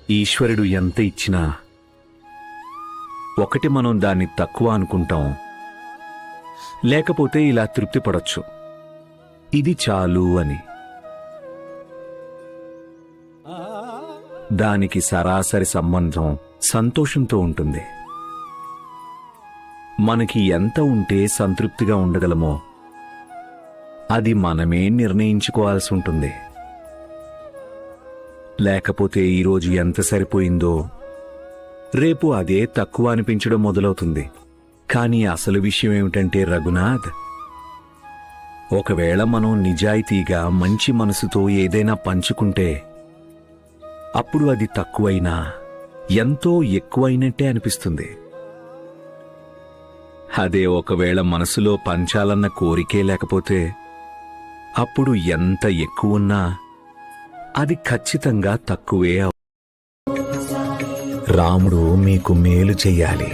ఈశ్వరుడు ఎంత ఇచ్చినా ఒకటి మనం దాన్ని తక్కువ అనుకుంటాం, లేకపోతే ఇలా తృప్తి పడొచ్చు, ఇది చాలు అని. దానికి సరాసరి సంబంధం సంతోషంతో ఉంటుంది. మనకి ఎంత ఉంటే సంతృప్తిగా ఉండగలమో అది మనమే నిర్ణయించుకోవాల్సి ఉంటుంది. లేకపోతే ఈరోజు ఎంత సరిపోయిందో రేపు అదే తక్కువ అనిపించడం మొదలవుతుంది. కానీ అసలు విషయం ఏమిటంటే రఘునాథ్, ఒకవేళ మనం నిజాయితీగా మంచి మనసుతో ఏదైనా పంచుకుంటే అప్పుడు అది తక్కువైనా ఎంతో ఎక్కువైనట్టే అనిపిస్తుంది. అదే ఒకవేళ మనసులో పంచాలన్న కోరికే లేకపోతే అప్పుడు ఎంత ఎక్కువున్నా అది ఖచ్చితంగా తక్కువే. రాముడు మీకు మేలు చెయ్యాలి.